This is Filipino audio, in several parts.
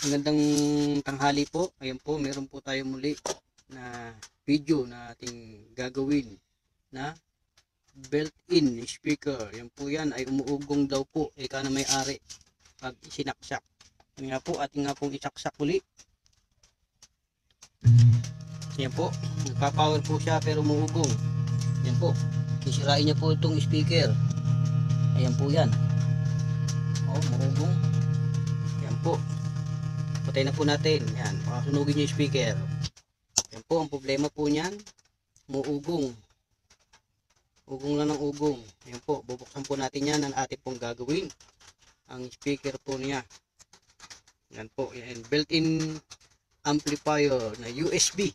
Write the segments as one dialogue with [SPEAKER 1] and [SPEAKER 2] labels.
[SPEAKER 1] Magandang tanghali po. Ayan po, meron po tayo muli na video na ating gagawin na built-in speaker. Yan po yan ay umuugong daw po. Ika na may-ari pag isinaksak. Yan nga po, ating nga pong isaksak muli. Yan po, nagpa-power po siya pero umuugong. Yan po, isirain niya po itong speaker. Ayan po yan. Oh, umuugong. Yan po. Patay na po natin. Yan, pakasunugin niyo yung speaker. Yan po, ang problema po niyan, umuugong. Ugong lang ng ugong. Yan po, bubuksan po natin yan ang ating pong gagawin. Ang speaker po niya. Yan po, yan, built-in amplifier na USB.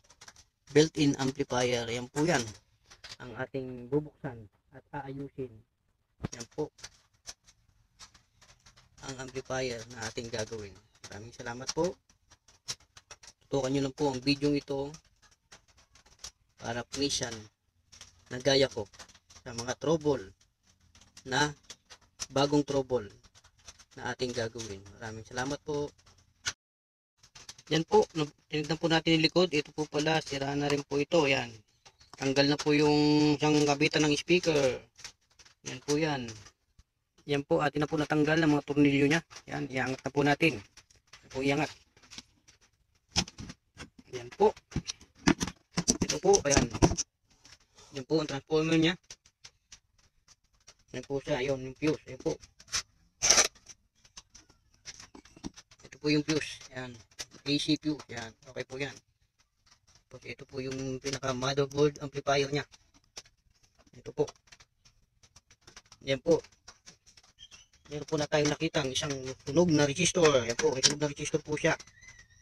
[SPEAKER 1] Built-in amplifier. Yan po yan. Ang ating bubuksan at aayusin. Yan po. Ang amplifier na ating gagawin. Maraming salamat po. Tutukan nyo lang po ang video ito para pleasan na gaya ko sa mga trouble na bagong trouble na ating gagawin. Maraming salamat po. Yan po, tinignan po natin yung likod. Ito po pala, sira na rin po ito. Yan. Tanggal na po yung isang kabitan ng speaker. Yan po yan. Yan po, atin na po natanggal ang mga tornilyo niya. Yan, iangat na po natin. Yan po, iangat. Yan po. Ito po, ayan. Yan po ang transformer niya. Yan po siya, yun, yung fuse. Yan po. Ito po yung fuse. Yan. AC fuse. Yan. Okay po yan. Tapos ito po yung pinaka motherboard amplifier niya. Ito po. Yan po. Meron po na tayong nakita ang isang tunog na resistor. Yan po, may tunog na resistor po siya.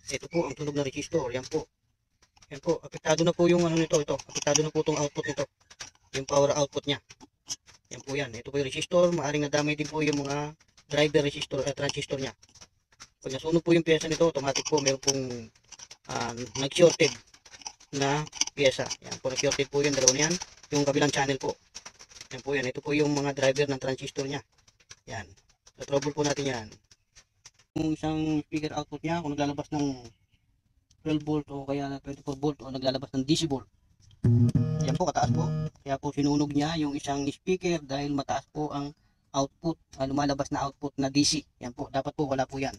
[SPEAKER 1] Ito po ang tunog na resistor. Yan po. Yan po, apektado na po yung ano nito, ito. Apektado na po itong output nito. Yung power output niya. Yan po yan. Ito po yung resistor. Maaring nadamay din po yung mga driver resistor at transistor niya. Pag nasunog po yung pyesa nito, automatic po meron pong nag-shorted na pyesa. Yan po, nag-shorted po yung dalawa niyan. Yung kabilang channel po. Yan po yan. Ito po yung mga driver ng transistor niya. Yan. So, trouble po natin yan. Yung isang speaker output niya, kung naglalabas ng 12 volt o kaya 24 volt o naglalabas ng DC volt. Yan po, kataas po. Kaya po sinunog niya yung isang speaker dahil mataas po ang output, lumalabas na output na DC. Yan po, dapat po wala po yan.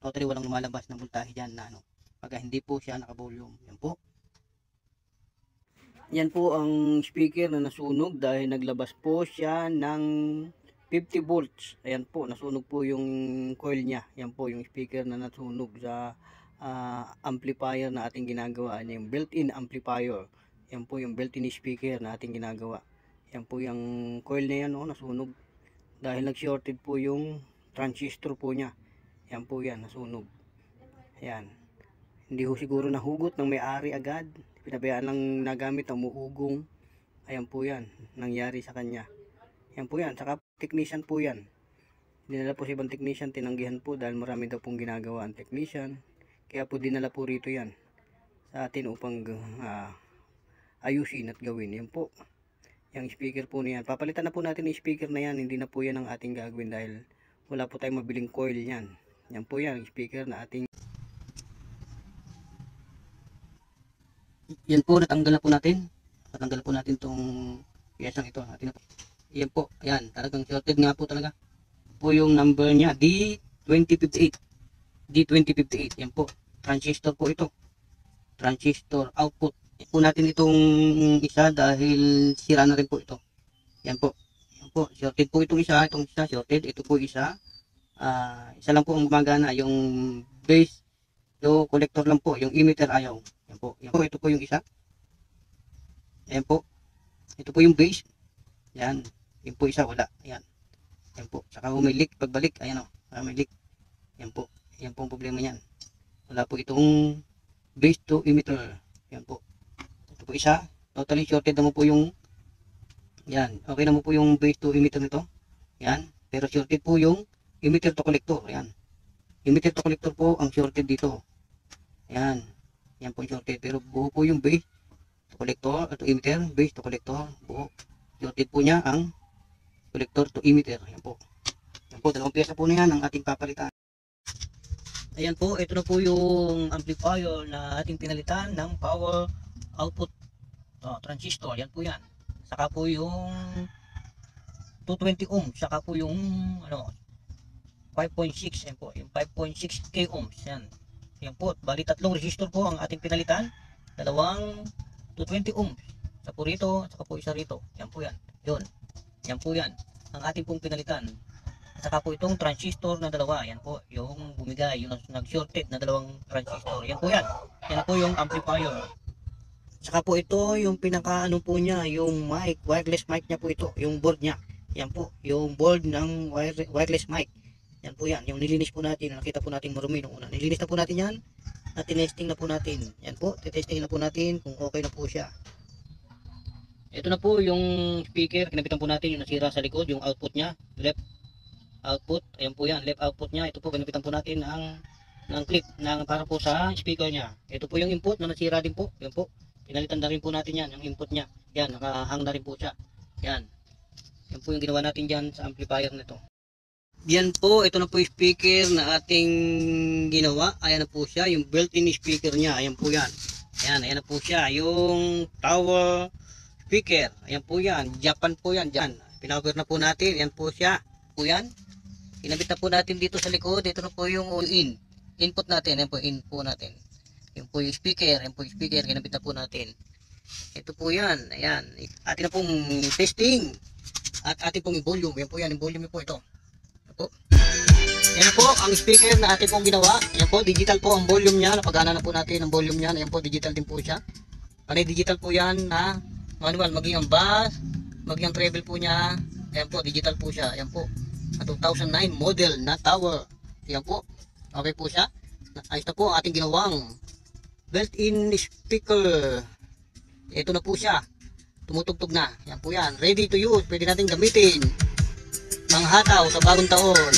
[SPEAKER 1] Totally walang lumalabas na voltahe dyan na ano. Pag hindi po siya naka-volume. Yan po. Yan po ang speaker na nasunog dahil naglabas po siya ng 50 volts. Ayan po, nasunog po yung coil niya. Yan po yung speaker na nasunog sa amplifier na ating ginagawa. Yung built-in amplifier. Yan po yung built-in speaker na ating ginagawa. Yan po yung coil na yan, nasunog. Dahil nag-shorted po yung transistor po niya. Yan po yan, nasunog. Ayan. Hindi ho siguro nahugot ng may-ari agad. Pinabayaan lang nagamit ang umuugong. Ayan po yan, nangyari sa kanya. Yan po yan, saka technician po yan. Dinala po si ibang technician, tinanggihan po dahil marami daw pong ginagawa ang technician. Kaya po dinala po rito yan sa atin upang ayusin at gawin. Yan po, yung speaker po niyan. Papalitan na po natin yung speaker na yan, hindi na po yan ang ating gagawin dahil wala po tayong mabiling coil yan. Yan po yan, speaker na ating. Yan po, natanggal na po natin. Natanggal po natin itong piyesang ito. Yan po, ayan, talagang shorted nga po talaga. Po yung number niya, D2058. D2058, yan po. Transistor po ito. Transistor output. Yan po natin itong isa dahil sira na rin po ito. Yan po. Yan po, shorted po itong isa shorted. Ito po isa. Isa lang po ang gumagana, yung base, yung collector lang po, yung emitter ayaw. Yan po. Yan po, ito po yung isa. Yan po. Ito po yung base. Yan. Yan po isa, wala. Yan. Yan po. Saka may leak pagbalik. Ayan o. May leak. Yan po. Yan po ang problema niyan. Wala po itong base to emitter. Yan po. Ito po isa. Totally shorted naman po yung yan. Okay naman po yung base to emitter nito. Yan. Pero shorted po yung emitter to collector. Yan. Emitter to collector po ang shorted dito. Yan. Yan po shorted. Pero buo po yung base to collector at emitter. Base to collector. Buo. Shorted po niya ang collector to emitter. Yan po. Yan po. Dalawang pyesa po na yan ang ating papalitan. Ayan po, ito na po yung amplifier na ating pinalitan ng power output transistor. Yan po yan. Saka po yung 220 ohms. Saka po yung 5.6. Yan po, yung 5.6 k ohms. Yan. Yan po. Bali tatlong resistor po ang ating pinalitan. Dalawang 220 ohms. Isa po rito, saka po isa rito. Yan po yan. Yun. Yan po yan. Ang ating pong pinalitan. Saka po itong transistor na dalawa. Yan po yung bumigay, yung nag-shorted na dalawang transistor. Yan po yan. Yan po yung amplifier. Saka po ito yung pinaka po niya, yung mic, wireless mic niya po ito, yung board niya. Yan po, yung board ng wireless mic. Yan po yan, yung nilinis po natin, nakita po natin marumi nung una. Nilinis na po natin yan, at tinesting na po natin. Yan po, titesting na po natin kung okay na po siya. Ito na po yung speaker, kinabitan po natin yung nasira sa likod, yung output niya, left output. Ayan po yan, left output niya. Ito po, kinabitan po natin ng clip para po sa speaker niya. Ito po yung input na nasira din po. Yan po. Pinalitan na rin po natin yan, yung input niya. Yan, nakahang na rin po siya. Yan. Yan po yung ginawa natin dyan sa amplifier nito. Yan po, ito na po yung speaker na ating ginawa. Ayan na po siya, yung built-in speaker niya. Ayan po yan. Ayan na po siya. Yung tower speaker. Ayan po yan. Japan po yan. Dyan. Pinover na po natin. Ayan po siya. Po yan. Kinabit na po natin dito sa likod. Ito na po yung all-in. Input natin. Ayan po in po natin. Yan po yung speaker. Yan po yung speaker. Kinabit na po natin. Ito po yan. Ayan. Atin na pong testing. At atin pong volume. Yan po yan. Yung volume po ito. Yan po. Yan po ang speaker na atin pong ginawa. Yan po. Digital po ang volume niya. Napagana na po natin ang volume niya. Yan po. Digital din po siya. Panay digital po yan na manual. Maging ang bass. Maging ang treble po niya. Yan po. Digital po siya. Yan po. 2009 model na tower. Yan po. Okay po siya. Ayos na po ang ating ginawang built-in speaker. Ito na po siya. Tumutugtog na. Yan po yan. Ready to use. Pwede natin gamitin. Manghataw sa bagong taon.